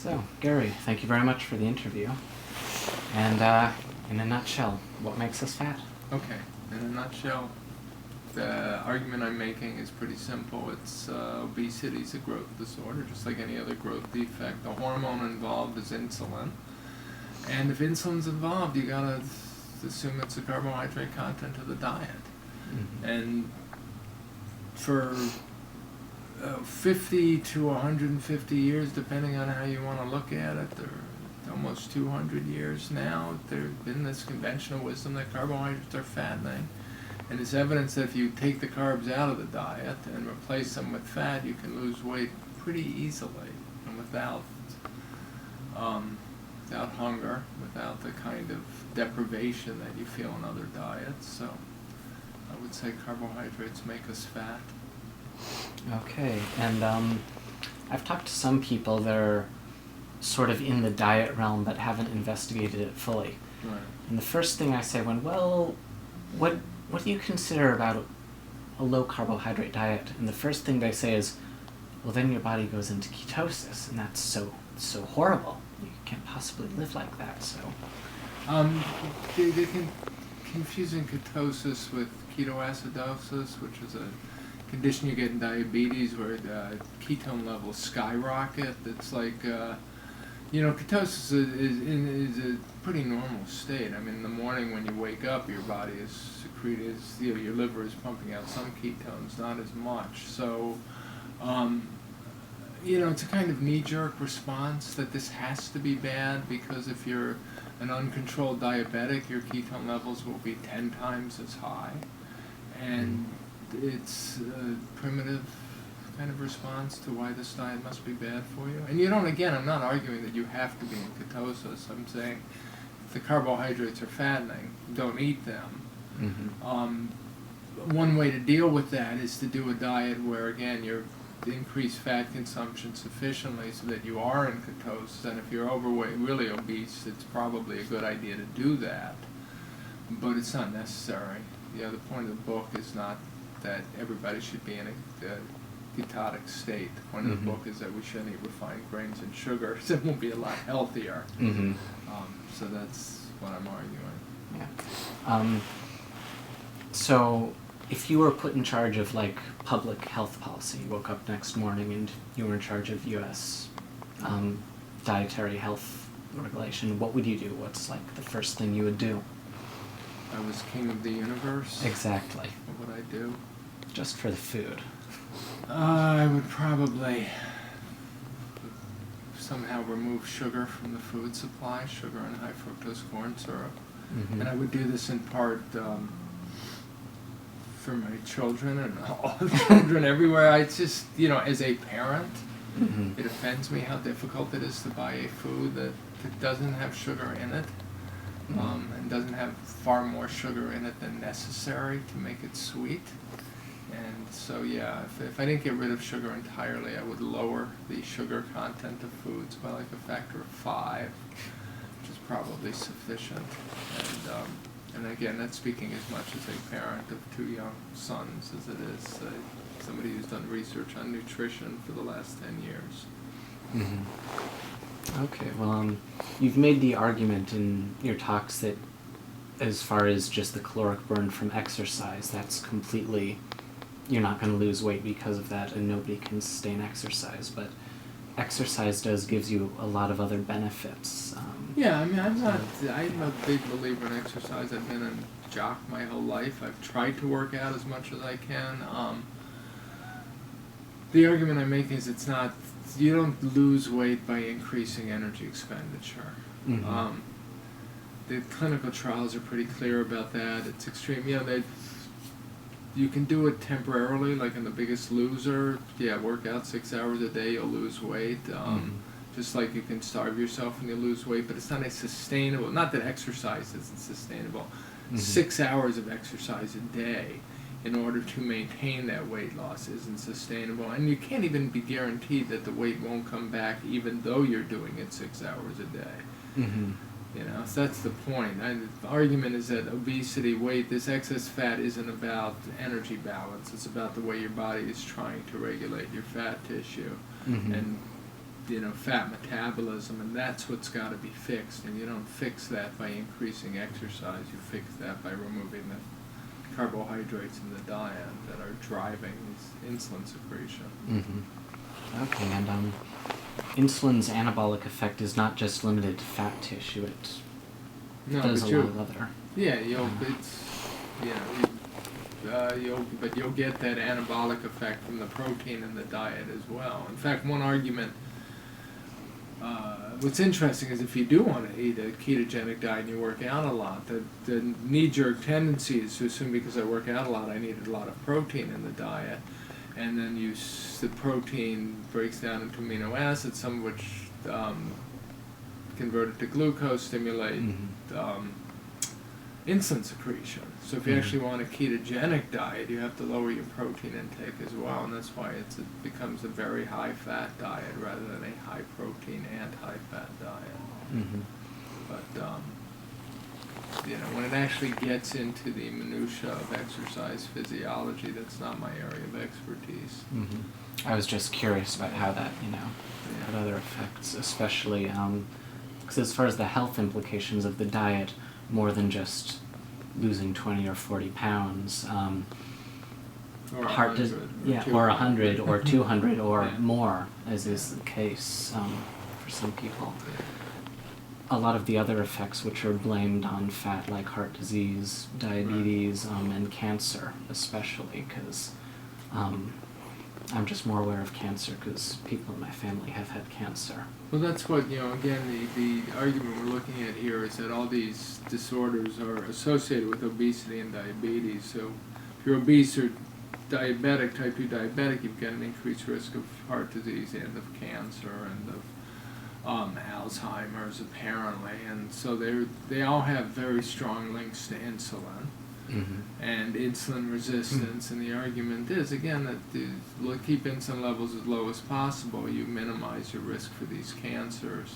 So, Gary, thank you very much for the interview. And in a nutshell, what makes us fat? Okay, in a nutshell, the argument I'm making is pretty simple. It's obesity is a growth disorder, just like any other growth defect. The hormone involved is insulin, and if insulin's involved, you gotta assume it's the carbohydrate content of the diet. Mm-hmm. And for 50 to 150 years, depending on how you want to look at it, or almost 200 years now, there's been this conventional wisdom that carbohydrates are fattening. And it's evidence that if you take the carbs out of the diet and replace them with fat, you can lose weight pretty easily and without hunger, without the kind of deprivation that you feel in other diets. So I would say carbohydrates make us fat. Okay, and I've talked to some people that are sort of in the diet realm but haven't investigated it fully. Right. And the first thing I say when, well, what do you consider about a low-carbohydrate diet? And the first thing they say is, well, then your body goes into ketosis, and that's so horrible. You can't possibly live like that, so... They can confusing ketosis with ketoacidosis, which is a condition you get in diabetes where the ketone levels skyrocket. It's like, ketosis is a pretty normal state. I mean, in the morning when you wake up, your body is secreting, your liver is pumping out some ketones, not as much. So, it's a kind of knee-jerk response that this has to be bad, because if you're an uncontrolled diabetic, your ketone levels will be 10 times as high. And it's a primitive kind of response to why this diet must be bad for you. And I'm not arguing that you have to be in ketosis. I'm saying if the carbohydrates are fattening, don't eat them. Mm-hmm. One way to deal with that is to do a diet where, again, you increase fat consumption sufficiently so that you are in ketosis. And if you're overweight, really obese, it's probably a good idea to do that. But it's not necessary. The point of the book is not that everybody should be in a ketotic state. The point of the book is that we shouldn't eat refined grains and sugars. It will be a lot healthier. Mm-hmm. So that's what I'm arguing. Yeah. So if you were put in charge of public health policy, you woke up next morning and you were in charge of U.S. Dietary health regulation, what would you do? What's the first thing you would do? I was king of the universe. Exactly. What would I do? Just for the food. I would probably somehow remove sugar from the food supply, sugar and high fructose corn syrup. Mm-hmm. And I would do this in part for my children and all the children everywhere. I just, as a parent, it offends me how difficult it is to buy a food that doesn't have sugar in it. And doesn't have far more sugar in it than necessary to make it sweet. And so, if I didn't get rid of sugar entirely, I would lower the sugar content of foods by a factor of 5, which is probably sufficient. And again, that's speaking as much as a parent of 2 young sons as it is somebody who's done research on nutrition for the last 10 years. Mm-hmm. Okay, well, you've made the argument in your talks that as far as just the caloric burn from exercise, that's completely, you're not going to lose weight because of that, and nobody can sustain exercise, but exercise gives you a lot of other benefits. I'm a big believer in exercise. I've been a jock my whole life. I've tried to work out as much as I can. The argument I'm making is you don't lose weight by increasing energy expenditure. Mm-hmm. The clinical trials are pretty clear about that. It's extreme. You can do it temporarily, like in The Biggest Loser. Work out 6 hours a day, you'll lose weight. Just like you can starve yourself and you lose weight, but it's not a sustainable, not that exercise isn't sustainable. 6 hours of exercise a day in order to maintain that weight loss isn't sustainable. And you can't even be guaranteed that the weight won't come back even though you're doing it 6 hours a day. Mm-hmm. So that's the point. The argument is that obesity, weight, this excess fat isn't about energy balance. It's about the way your body is trying to regulate your fat tissue. Mm-hmm. And fat metabolism, and that's what's got to be fixed. And you don't fix that by increasing exercise. You fix that by removing the carbohydrates in the diet that are driving this insulin secretion. Mm-hmm. Okay, and insulin's anabolic effect is not just limited to fat tissue. It does a lot of other. Yeah, you'll get that anabolic effect from the protein in the diet as well. In fact, one argument. What's interesting is if you do want to eat a ketogenic diet and you work out a lot, the knee-jerk tendency is to assume because I work out a lot, I need a lot of protein in the diet, and then the protein breaks down into amino acids, some of which converted to glucose stimulate insulin secretion. So if you actually want a ketogenic diet, you have to lower your protein intake as well, and that's why it becomes a very high-fat diet rather than a high-protein and high-fat diet. Mm-hmm. But when it actually gets into the minutia of exercise physiology, that's not my area of expertise. Mm-hmm. I was just curious about how that, had other effects, especially because as far as the health implications of the diet, more than just losing 20 or 40 pounds, or heart 100, or 100 or 200 or more, as is the case for some people. A lot of the other effects which are blamed on fat, like heart disease, diabetes, and cancer, especially, because I'm just more aware of cancer because people in my family have had cancer. Well, that's what, again, the argument we're looking at here is that all these disorders are associated with obesity and diabetes. So if you're obese or diabetic, type 2 diabetic, you've got an increased risk of heart disease and of cancer and of Alzheimer's, apparently. And so they all have very strong links to insulin. Mm-hmm. And insulin resistance, and the argument is, again, that to keep insulin levels as low as possible, you minimize your risk for these cancers.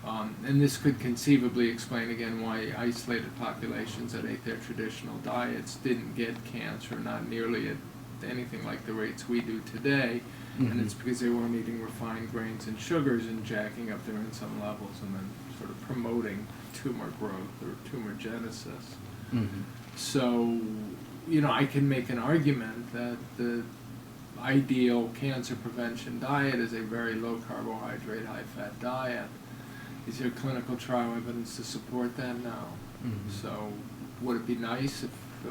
And this could conceivably explain, again, why isolated populations that ate their traditional diets didn't get cancer, not nearly at anything like the rates we do today. Mm-hmm. And it's because they weren't eating refined grains and sugars and jacking up their insulin levels and then sort of promoting tumor growth or tumorigenesis. Mm-hmm. So, I can make an argument that the ideal cancer prevention diet is a very low carbohydrate, high fat diet. Is there clinical trial evidence to support that? No. Mm-hmm. So, would it be nice if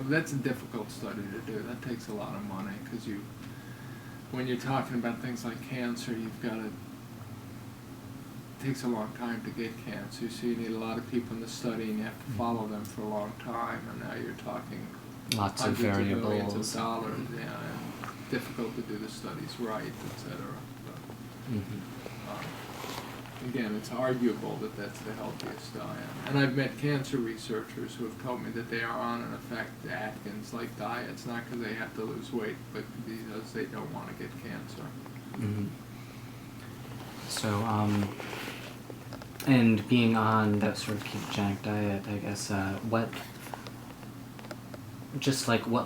that's a difficult study to do? That takes a lot of money because when you're talking about things like cancer, you've got to. It takes a long time to get cancer, so you need a lot of people in the study, and you have to follow them for a long time. And now you're talking lots of hundreds variables, of millions of dollars, and difficult to do the studies right, etc. Again, it's arguable that that's the healthiest diet. And I've met cancer researchers who have told me that they are on, in effect, Atkins-like diets, not because they have to lose weight, but because they don't want to get cancer. Mm-hmm. So, and being on that sort of ketogenic diet, I guess, what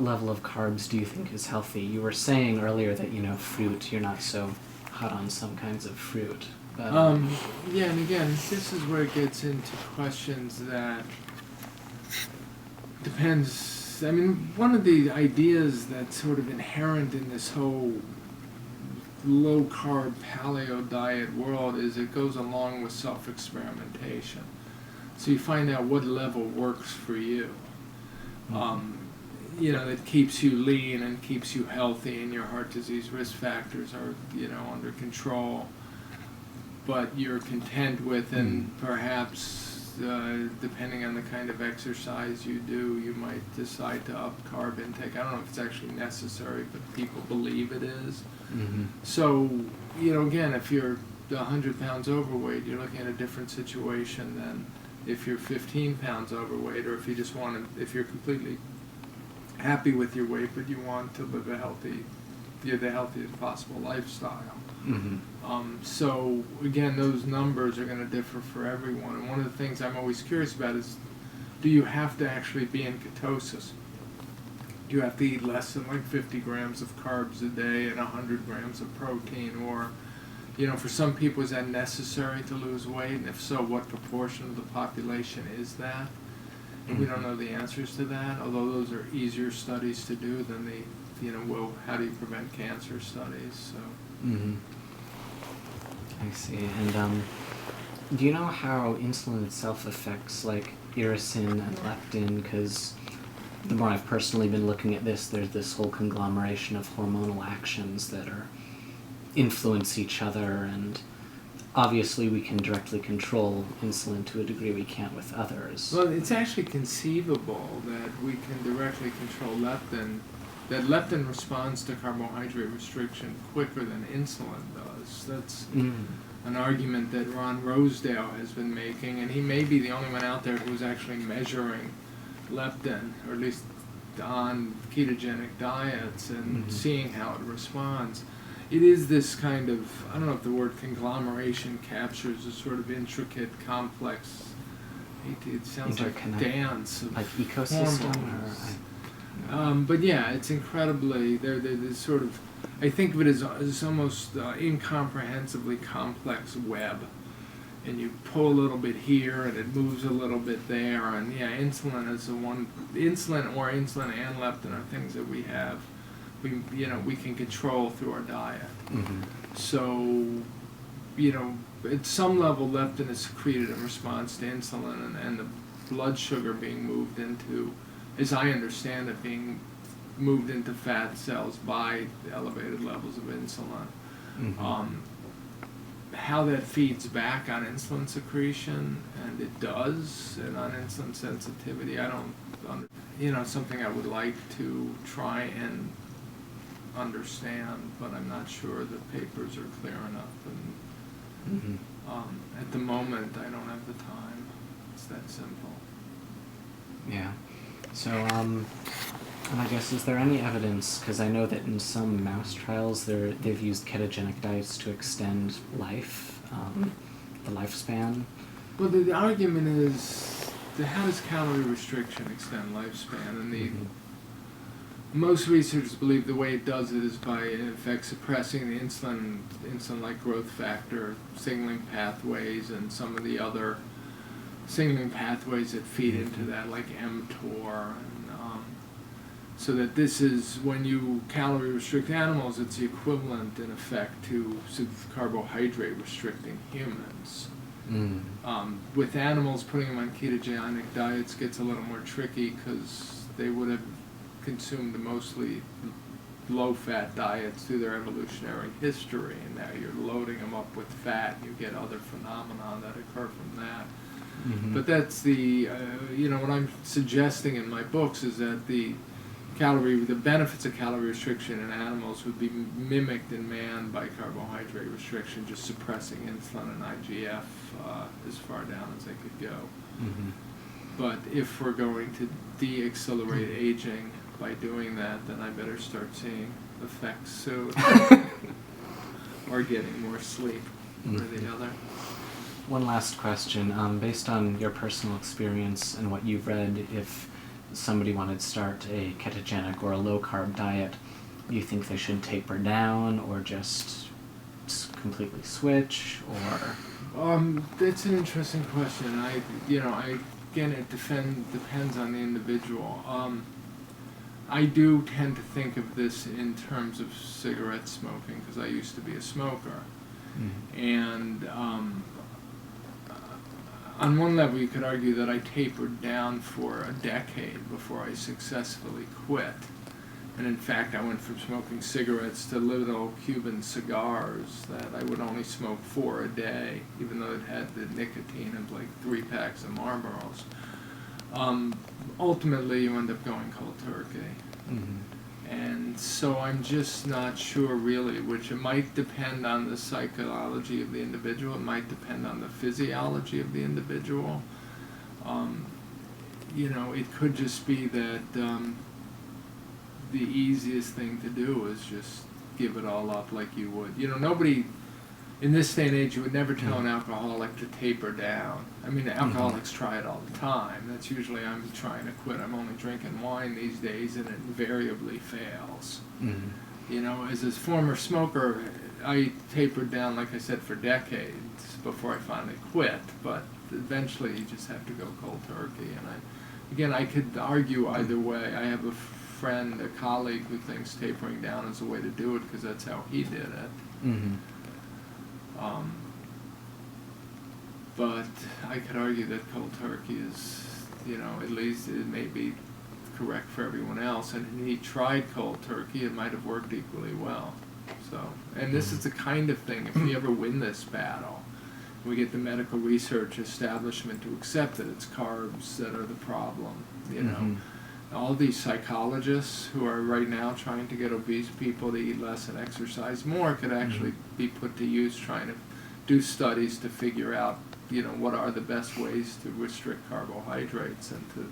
level of carbs do you think is healthy? You were saying earlier that, fruit, you're not so hot on some kinds of fruit. But, yeah, and again, this is where it gets into questions that depends. I mean, one of the ideas that's sort of inherent in this whole low-carb paleo diet world is it goes along with self-experimentation. So you find out what level works for you. That keeps you lean and keeps you healthy, and your heart disease risk factors are, under control. But you're content with, and perhaps, depending on the kind of exercise you do, you might decide to up carb intake. I don't know if it's actually necessary, but people believe it is. Mm-hmm. So, again, if you're 100 pounds overweight, you're looking at a different situation than if you're 15 pounds overweight, or if you just if you're completely happy with your weight, but you want to live the healthiest possible lifestyle. Mm-hmm. So, again, those numbers are going to differ for everyone. And one of the things I'm always curious about is, do you have to actually be in ketosis? Do you have to eat less than 50 grams of carbs a day and 100 grams of protein? Or For some people, is that necessary to lose weight? And if so, what proportion of the population is that? And we don't know the answers to that, although those are easier studies to do than the, how do you prevent cancer studies, so. I see. And do you know how insulin itself affects, like, irisin and leptin? Because the more I've personally been looking at this, there's this whole conglomeration of hormonal actions that influence each other, and obviously we can directly control insulin to a degree we can't with others. Well, it's actually conceivable that we can directly control leptin, that leptin responds to carbohydrate restriction quicker than insulin does. That's an argument that Ron Rosedale has been making, and he may be the only one out there who's actually measuring leptin, or at least on ketogenic diets, and seeing how it responds. It is this kind of, I don't know if the word conglomeration captures a sort of intricate, complex, it sounds like a dance of like ecosystem, but yeah, it's incredibly, there's sort of, I think of it as almost incomprehensibly complex web. And you pull a little bit here, and it moves a little bit there, and yeah, insulin is insulin and leptin are things that we have, we can control through our diet. So, at some level, leptin is secreted in response to insulin, and the blood sugar being moved into, as I understand it, being moved into fat cells by elevated levels of insulin. How that feeds back on insulin secretion, and it does, and on insulin sensitivity, I don't, something I would like to try and understand, but I'm not sure the papers are clear enough, and at the moment I don't have the time. It's that simple. Yeah. So, and I guess, is there any evidence, because I know that in some mouse trials they've used ketogenic diets to extend life, the lifespan? Well, the argument is, how does calorie restriction extend lifespan? And most researchers believe the way it does it is by, in effect, suppressing the insulin-like growth factor signaling pathways, and some of the other signaling pathways that feed into that, like mTOR. So that this is, when you calorie restrict animals, it's the equivalent, in effect, to carbohydrate restricting humans. With animals, putting them on ketogenic diets gets a little more tricky, because they would have consumed mostly low-fat diets through their evolutionary history, and now you're loading them up with fat, and you get other phenomena that occur from that. But that's the, what I'm suggesting in my books is that the benefits of calorie restriction in animals would be mimicked in man by carbohydrate restriction, just suppressing insulin and IGF as far down as they could go. But if we're going to de-accelerate aging by doing that, then I better start seeing effects soon. Or getting more sleep, one or the other. One last question. Based on your personal experience and what you've read, if somebody wanted to start a ketogenic or a low-carb diet, do you think they should taper down, or just completely switch, or? That's an interesting question. Again, it depends on the individual. I do tend to think of this in terms of cigarette smoking, because I used to be a smoker. And on one level, you could argue that I tapered down for a decade before I successfully quit. And in fact, I went from smoking cigarettes to little Cuban cigars that I would only smoke 4 a day, even though it had the nicotine of like 3 packs of Marlboros. Ultimately, you end up going cold turkey. And so I'm just not sure really, which it might depend on the psychology of the individual, it might depend on the physiology of the individual. It could just be that the easiest thing to do is just give it all up like you would. Nobody, in this day and age, you would never tell an alcoholic to taper down. I mean, alcoholics try it all the time. That's usually, I'm trying to quit, I'm only drinking wine these days, and it invariably fails. As a former smoker, I tapered down, like I said, for decades before I finally quit, but eventually you just have to go cold turkey. And I could argue either way. I have a friend, a colleague, who thinks tapering down is the way to do it because that's how he did it. Mm-hmm. But I could argue that cold turkey is, at least it may be correct for everyone else. And if he tried cold turkey, it might have worked equally well. So, and this is the kind of thing, if we ever win this battle, we get the medical research establishment to accept that it's carbs that are the problem. All these psychologists who are right now trying to get obese people to eat less and exercise more could actually be put to use trying to do studies to figure out, what are the best ways to restrict carbohydrates and to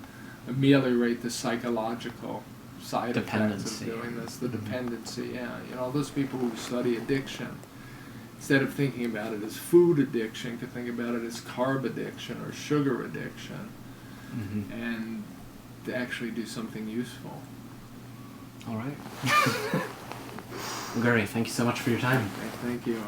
ameliorate the psychological side effects of doing this, the dependency, all those people who study addiction, instead of thinking about it as food addiction, could think about it as carb addiction or sugar addiction, and to actually do something useful. All right. Well, Gary, thank you so much for your time. Thank you.